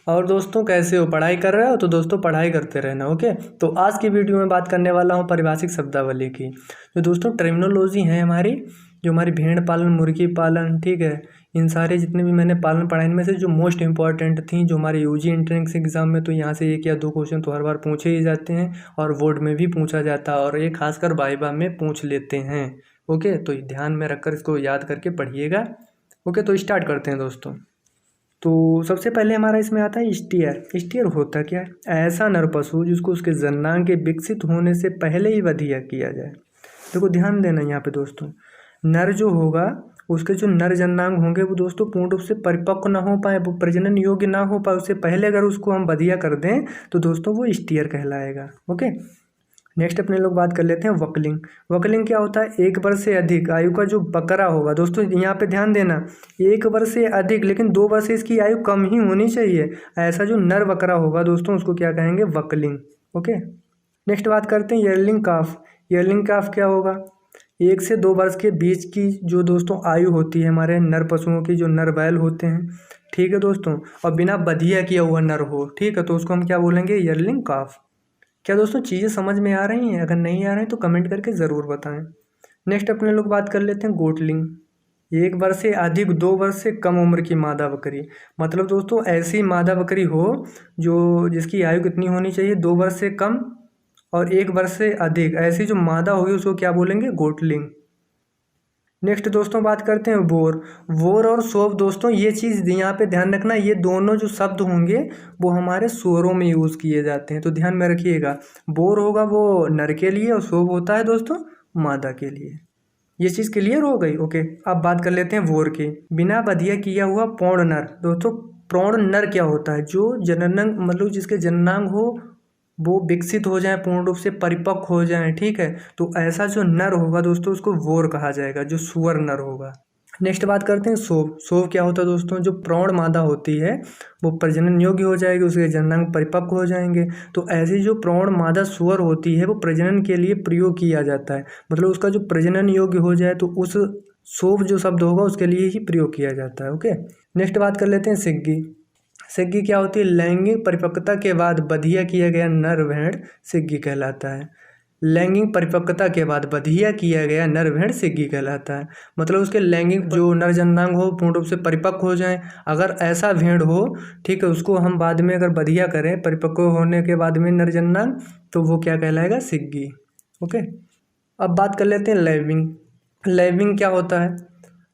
और दोस्तों कैसे हो, पढ़ाई कर रहे हो? तो दोस्तों पढ़ाई करते रहना। ओके, तो आज की वीडियो में बात करने वाला हूँ पारिभाषिक शब्दावली की। तो दोस्तों टर्मिनोलॉजी है हमारी, जो हमारी भेड़ पालन, मुर्गी पालन, ठीक है, इन सारे जितने भी मैंने पालन पढ़ाए इनमें से जो मोस्ट इंपॉर्टेंट थी, जो हमारे यूजी एंट्रेंस एग्जाम में तो यहाँ से 1 या 2 क्वेश्चन तो हर बार पूछे ही जाते हैं और बोर्ड में भी पूछा जाता है और ये खासकर वाइवा में पूछ लेते हैं। ओके, तो ध्यान में रखकर इसको याद करके पढ़िएगा। ओके, तो स्टार्ट करते हैं दोस्तों। तो सबसे पहले हमारा इसमें आता है स्टीयर। स्टीयर होता क्या है? ऐसा नर पशु जिसको उसके जन्नांग के विकसित होने से पहले ही वधिया किया जाए। देखो ध्यान देना यहाँ पे दोस्तों, नर जो होगा उसके जो नर जन्नांग होंगे वो दोस्तों पूर्ण रूप से परिपक्व ना हो पाए, वो प्रजनन योग्य ना हो पाए, उससे पहले अगर उसको हम वधिया कर दें तो दोस्तों वो स्टीयर कहलाएगा। ओके, नेक्स्ट अपने लोग बात कर लेते हैं वकलिंग। वकलिंग क्या होता है? 1 वर्ष से अधिक आयु का जो बकरा होगा दोस्तों, यहाँ पे ध्यान देना, 1 वर्ष से अधिक लेकिन 2 वर्ष से इसकी आयु कम ही होनी चाहिए, ऐसा जो नर बकरा होगा दोस्तों उसको क्या कहेंगे? वकलिंग। ओके, नेक्स्ट बात करते हैं ईयरलिंग काफ। ईयरलिंग काफ क्या होगा? 1 से 2 वर्ष के बीच की जो दोस्तों आयु होती है हमारे नर पशुओं की, जो नर बैल होते हैं, ठीक है दोस्तों, और बिना बधिया किया हुआ नर हो, ठीक है, तो उसको हम क्या बोलेंगे? ईयरलिंग काफ। क्या दोस्तों चीज़ें समझ में आ रही हैं? अगर नहीं आ रही तो कमेंट करके ज़रूर बताएं। नेक्स्ट अपने लोग बात कर लेते हैं गोटलिंग। 1 वर्ष से अधिक 2 वर्ष से कम उम्र की मादा बकरी। मतलब दोस्तों ऐसी मादा बकरी हो जो जिसकी आयु कितनी होनी चाहिए? 2 वर्ष से कम और 1 वर्ष से अधिक, ऐसी जो मादा होगी उसको क्या बोलेंगे? गोटलिंग। नेक्स्ट दोस्तों बात करते हैं वोर। वोर और सोव दोस्तों, ये चीज़ यहाँ पे ध्यान रखना, ये दोनों जो शब्द होंगे वो हमारे स्वरों में यूज़ किए जाते हैं, तो ध्यान में रखिएगा। बोर होगा वो नर के लिए और सोव होता है दोस्तों मादा के लिए। ये चीज़ क्लियर हो गई? ओके, अब बात कर लेते हैं वोर की। बिना बधिया किया हुआ पौड़ नर। दोस्तों प्रौढ़ नर क्या होता है? जो जननांग, मतलब जिसके जननांग हो वो विकसित हो जाए, पूर्ण रूप से परिपक्व हो जाए, ठीक है, तो ऐसा जो नर होगा दोस्तों उसको वोर कहा जाएगा, जो सुअर नर होगा। नेक्स्ट बात करते हैं सोव। सोव क्या होता है दोस्तों? जो प्रौढ़ मादा होती है वो प्रजनन योग्य हो जाएगी, उसके जननांग परिपक्व हो जाएंगे, तो ऐसी जो प्रौढ़ मादा सुअर होती है वो प्रजनन के लिए प्रयोग किया जाता है, मतलब उसका जो प्रजनन योग्य हो जाए तो उस सोव जो शब्द होगा उसके लिए ही प्रयोग किया जाता है। ओके, नेक्स्ट बात कर लेते हैं सिग्गी। सिग्गी क्या होती है? लैंगिक परिपक्वता के बाद बधिया किया गया नर भेड़ सिग्गी कहलाता है। लैंगिक परिपक्वता के बाद बधिया किया गया नर भेड़ सिग्गी कहलाता है, मतलब उसके लैंगिक जो नर जननांग हो पूर्ण रूप से परिपक्व हो जाए, अगर ऐसा भेड़ हो, ठीक है, उसको हम बाद में अगर बधिया करें परिपक्व होने के बाद में नर जननांग, तो वो क्या कहलाएगा? सिग्गी। ओके, अब बात कर लेते हैं लैविंग। लैविंग क्या होता है?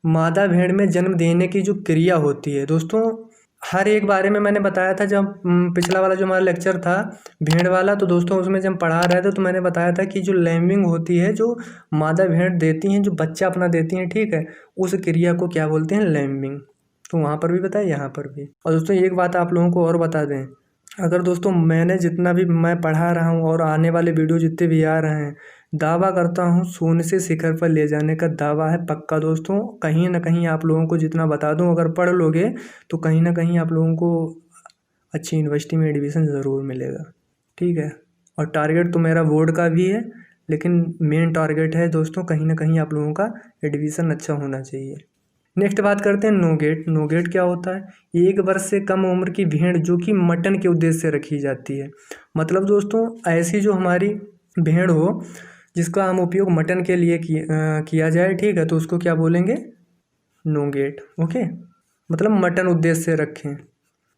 मादा भेड़ में जन्म देने की जो क्रिया होती है दोस्तों, हर एक बारे में मैंने बताया था जब पिछला वाला जो हमारा लेक्चर था भेड़ वाला, तो दोस्तों उसमें जब पढ़ा रहे थे तो मैंने बताया था कि जो लैम्बिंग होती है, जो मादा भेड़ देती हैं, जो बच्चा अपना देती हैं, ठीक है, उस क्रिया को क्या बोलते हैं? लैम्बिंग। तो वहाँ पर भी बताया, यहाँ पर भी। और दोस्तों एक बात आप लोगों को और बता दें, अगर दोस्तों मैंने जितना भी मैं पढ़ा रहा हूँ और आने वाले वीडियो जितने भी आ रहे हैं, दावा करता हूँ शून्य से शिखर पर ले जाने का दावा है पक्का दोस्तों। कहीं ना कहीं आप लोगों को जितना बता दूँ, अगर पढ़ लोगे तो कहीं ना कहीं आप लोगों को अच्छी यूनिवर्सिटी में एडमिशन ज़रूर मिलेगा, ठीक है। और टारगेट तो मेरा बोर्ड का भी है, लेकिन मेन टारगेट है दोस्तों कहीं ना कहीं आप लोगों का एडमिशन अच्छा होना चाहिए। नेक्स्ट बात करते हैं नोगेट। नोगेट क्या होता है? 1 वर्ष से कम उम्र की भेड़ जो कि मटन के उद्देश्य से रखी जाती है, मतलब दोस्तों ऐसी जो हमारी भेड़ हो जिसका हम उपयोग मटन के लिए किया जाए, ठीक है, तो उसको क्या बोलेंगे? नोगेट। ओके, मतलब मटन उद्देश्य से रखें।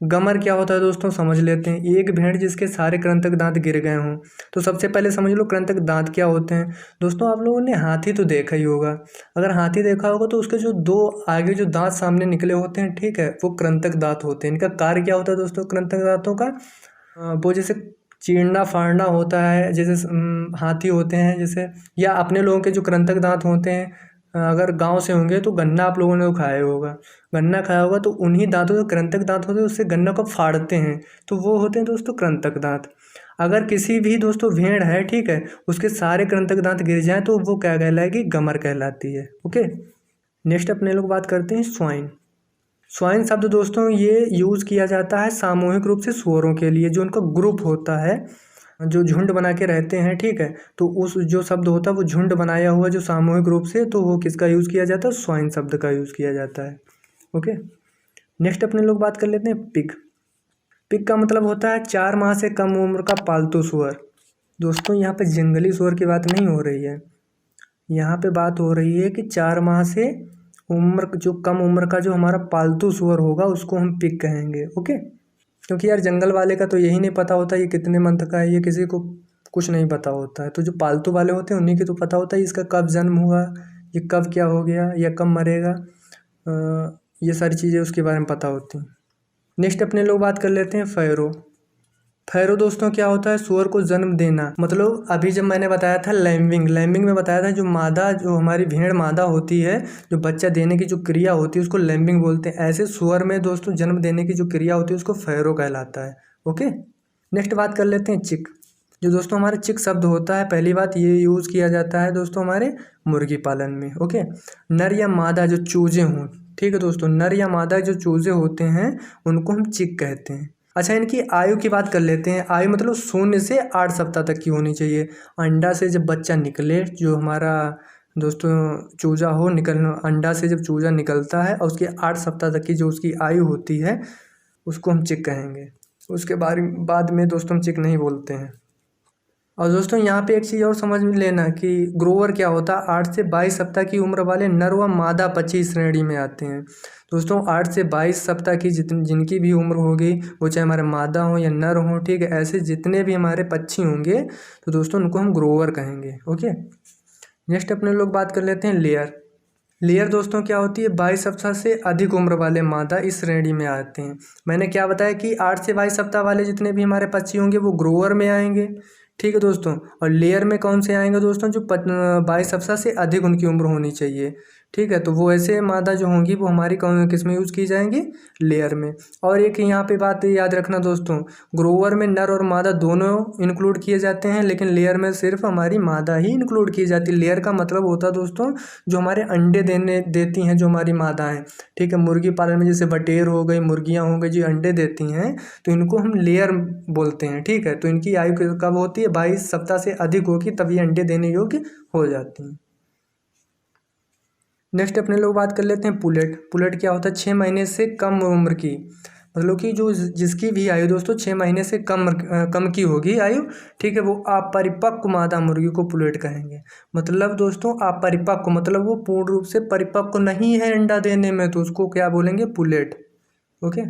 गमर क्या होता है दोस्तों? समझ लेते हैं। 1 भेड़ जिसके सारे कृंतक दांत गिर गए हों। तो सबसे पहले समझ लो कृंतक दांत क्या होते हैं। दोस्तों आप लोगों ने हाथी तो देखा ही होगा, अगर हाथी देखा होगा तो उसके जो 2 आगे जो दांत सामने निकले होते हैं, ठीक है, वो कृंतक दांत होते हैं। इनका कार्य क्या होता है दोस्तों कृंतक दांतों का? वो जैसे चीरना फाड़ना होता है, जैसे हाथी होते हैं जैसे, या अपने लोगों के जो कृंतक दांत होते हैं, अगर गांव से होंगे तो गन्ना आप लोगों ने तो खाया होगा, गन्ना खाया होगा, तो उन्हीं दांतों से कृंतक दांत होते हैं, उससे गन्ना को फाड़ते हैं, तो वो होते हैं दोस्तों कृंतक दांत। अगर किसी भी दोस्तों भेड़ है, ठीक है, उसके सारे कृंतक दांत गिर जाएं तो वो क्या कहलाएगी? गमर कहलाती है। ओके, नेक्स्ट अपने लोग बात करते हैं स्वाइन। स्वाइन शब्द दोस्तों ये यूज़ किया जाता है सामूहिक रूप से सुअरों के लिए, जो उनका ग्रुप होता है, जो झुंड बना के रहते हैं, ठीक है, तो उस जो शब्द होता है वो झुंड बनाया हुआ जो सामूहिक रूप से, तो वो किसका यूज़ किया जाता है? स्वाइन शब्द का यूज़ किया जाता है। ओके, नेक्स्ट अपने लोग बात कर लेते हैं पिग। पिग का मतलब होता है 4 माह से कम उम्र का पालतू सूअर। दोस्तों यहाँ पे जंगली सूअर की बात नहीं हो रही है, यहाँ पे बात हो रही है कि 4 माह से उम्र जो कम उम्र का जो हमारा पालतू सूअर होगा उसको हम पिग कहेंगे। ओके, क्योंकि यार जंगल वाले का तो यही नहीं पता होता ये कितने मंथ का है, ये किसी को कुछ नहीं पता होता है। तो जो पालतू वाले होते हैं उन्हीं की तो पता होता है इसका कब जन्म हुआ, ये कब क्या हो गया या कब मरेगा, ये सारी चीज़ें उसके बारे में पता होती हैं। नेक्स्ट अपने लोग बात कर लेते हैं फैरो। फैरो दोस्तों क्या होता है, सूअर को जन्म देना। मतलब अभी जब मैंने बताया था लैम्बिंग में बताया था, जो मादा जो हमारी भेड़ मादा होती है, जो बच्चा देने की जो क्रिया होती है उसको लैम्बिंग बोलते हैं। ऐसे सूअर में दोस्तों जन्म देने की जो क्रिया होती है उसको फैरो कहलाता है। ओके, नेक्स्ट बात कर लेते हैं चिक। जो दोस्तों हमारे चिक शब्द होता है, पहली बात ये यूज़ किया जाता है दोस्तों हमारे मुर्गी पालन में। ओके, नर या मादा जो चूजे हों, ठीक है दोस्तों, नर या मादा जो चूजे होते हैं उनको हम चिक कहते हैं। अच्छा, इनकी आयु की बात कर लेते हैं। आयु मतलब 0 से 8 सप्ताह तक की होनी चाहिए। अंडा से जब बच्चा निकले, जो हमारा दोस्तों चूजा हो, अंडा से जब चूजा निकलता है और उसके 8 सप्ताह तक की जो उसकी आयु होती है उसको हम चिक कहेंगे। उसके बाद में दोस्तों हम चिक नहीं बोलते हैं। और दोस्तों यहाँ पे एक चीज़ और समझ में लेना कि ग्रोवर क्या होता है, 8 से 22 सप्ताह की उम्र वाले नर व मादा पक्षी श्रेणी में आते हैं। दोस्तों 8 से 22 सप्ताह की जिनकी भी उम्र होगी, वो चाहे हमारे मादा हो या नर हो, ठीक है, ऐसे जितने भी हमारे पक्षी होंगे तो दोस्तों उनको हम ग्रोवर कहेंगे। ओके, नेक्स्ट अपने लोग बात कर लेते हैं लेयर। लेयर दोस्तों क्या होती है, 22 सप्ताह से अधिक उम्र वाले मादा इस श्रेणी में आते हैं। मैंने क्या बताया कि 8 से 22 सप्ताह वाले जितने भी हमारे पक्षी होंगे वो ग्रोवर में आएंगे, ठीक है दोस्तों। और लेयर में कौन से आएंगे दोस्तों, जो 22 सप्ताह से अधिक उनकी उम्र होनी चाहिए, ठीक है। तो वो ऐसे मादा जो होंगी वो हमारी कौन किस में यूज़ की जाएंगी, लेयर में। और एक यहाँ पे बात याद रखना दोस्तों, ग्रोवर में नर और मादा दोनों इंक्लूड किए जाते हैं, लेकिन लेयर में सिर्फ हमारी मादा ही इंक्लूड की जाती है। लेयर का मतलब होता है दोस्तों जो हमारे अंडे देती हैं, जो हमारी मादा हैं, ठीक है। मुर्गी पालन में जैसे बटेर हो गई, मुर्गियाँ हो गई, जो अंडे देती हैं तो इनको हम लेयर बोलते हैं, ठीक है। तो इनकी आयु कब होती है, 22 सप्ताह से अधिक होगी तब ये अंडे देने योग्य हो जाती हैं। नेक्स्ट अपने लोग बात कर लेते हैं पुलेट। पुलेट क्या होता है, 6 महीने से कम उम्र की, मतलब कि जो जिसकी भी आयु दोस्तों 6 महीने से कम की होगी आयु, ठीक है, वो अपरिपक्व मादा मुर्गी को पुलेट कहेंगे। मतलब दोस्तों अपरिपक्व मतलब वो पूर्ण रूप से परिपक्व नहीं है अंडा देने में, तो उसको क्या बोलेंगे, पुलेट। ओके,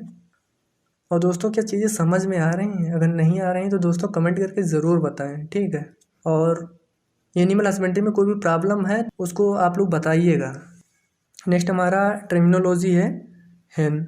और दोस्तों क्या चीज़ें समझ में आ रही हैं? अगर नहीं आ रही हैं तो दोस्तों कमेंट करके ज़रूर बताएं, ठीक है। और एनिमल हस्बेंड्री में कोई भी प्रॉब्लम है उसको आप लोग बताइएगा। नेक्स्ट हमारा टर्मिनोलॉजी है हेन।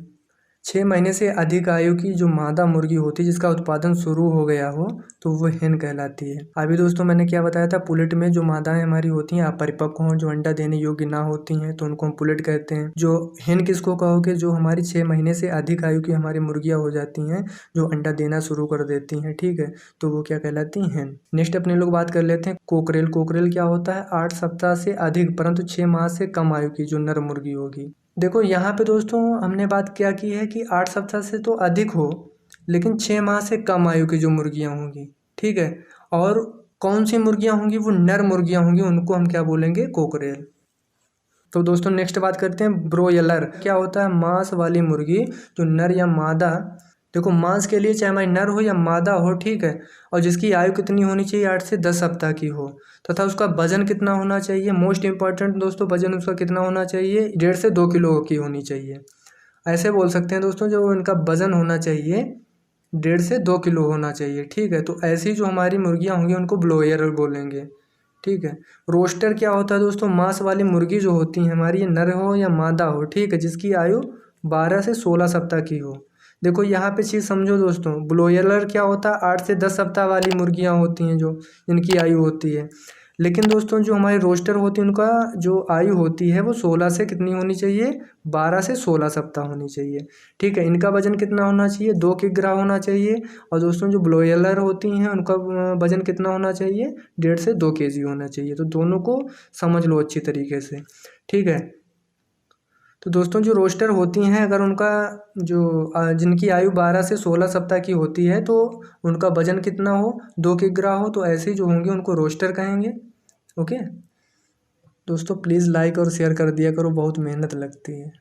6 महीने से अधिक आयु की जो मादा मुर्गी होती है जिसका उत्पादन शुरू हो गया हो तो वो हेन कहलाती है। अभी दोस्तों मैंने क्या बताया था, पुलेट में जो मादाएं हमारी होती हैं अपरिपक्व हों, जो अंडा देने योग्य ना होती हैं तो उनको हम पुलेट कहते हैं। जो हेन किसको कहोगे, जो हमारी 6 महीने से अधिक आयु की हमारी मुर्गियाँ हो जाती हैं, जो अंडा देना शुरू कर देती हैं, ठीक है, तो वो क्या कहलाती हैं, हेन। नेक्स्ट अपने लोग बात कर लेते हैं कोकरेल। कोकरेल क्या होता है, 8 सप्ताह से अधिक परंतु 6 माह से कम आयु की जो नर मुर्गी होगी। देखो यहाँ पे दोस्तों हमने बात क्या की है कि 8 सप्ताह से तो अधिक हो लेकिन 6 माह से कम आयु की जो मुर्गियाँ होंगी, ठीक है। और कौन सी मुर्गियाँ होंगी, वो नर मुर्गियाँ होंगी, उनको हम क्या बोलेंगे, कोकरेल। तो दोस्तों नेक्स्ट बात करते हैं ब्रोयलर। क्या होता है, मांस वाली मुर्गी, जो नर या मादा, देखो मांस के लिए चाहे हमारी नर हो या मादा हो, ठीक है, और जिसकी आयु कितनी होनी चाहिए, 8 से 10 सप्ताह की हो, तथा उसका वजन कितना होना चाहिए, मोस्ट इंपॉर्टेंट दोस्तों वजन उसका कितना होना चाहिए, 1.5 से 2 किलो की होनी चाहिए। ऐसे बोल सकते हैं दोस्तों, जो इनका वजन होना चाहिए 1.5 से 2 किलो होना चाहिए, ठीक है। तो ऐसी जो हमारी मुर्गियाँ होंगी उनको ब्रोयलर बोलेंगे, ठीक है। रोस्टर क्या होता है दोस्तों, मांस वाली मुर्गी जो होती है हमारी, नर हो या मादा हो, ठीक है, जिसकी आयु 12 से 16 सप्ताह की हो। देखो यहाँ पे चीज़ समझो दोस्तों, ब्रोयलर क्या होता है, 8 से 10 सप्ताह वाली मुर्गियाँ होती हैं जो इनकी आयु होती है। लेकिन दोस्तों जो हमारे रोस्टर होती है उनका जो आयु होती है वो 16 से कितनी होनी चाहिए, 12 से 16 सप्ताह होनी चाहिए, ठीक है। इनका वजन कितना होना चाहिए, 2 किलोग्राम होना चाहिए। और दोस्तों जो ब्रोयलर होती हैं उनका वजन कितना होना चाहिए, 1.5 से 2 केजी होना चाहिए। तो दोनों को समझ लो अच्छी तरीके से, ठीक है। तो दोस्तों जो रोस्टर होती हैं, अगर उनका जो जिनकी आयु 12 से 16 सप्ताह की होती है तो उनका वजन कितना हो, 2 किलोग्राम हो, तो ऐसे जो होंगे उनको रोस्टर कहेंगे। ओके दोस्तों, प्लीज़ लाइक और शेयर कर दिया करो, बहुत मेहनत लगती है।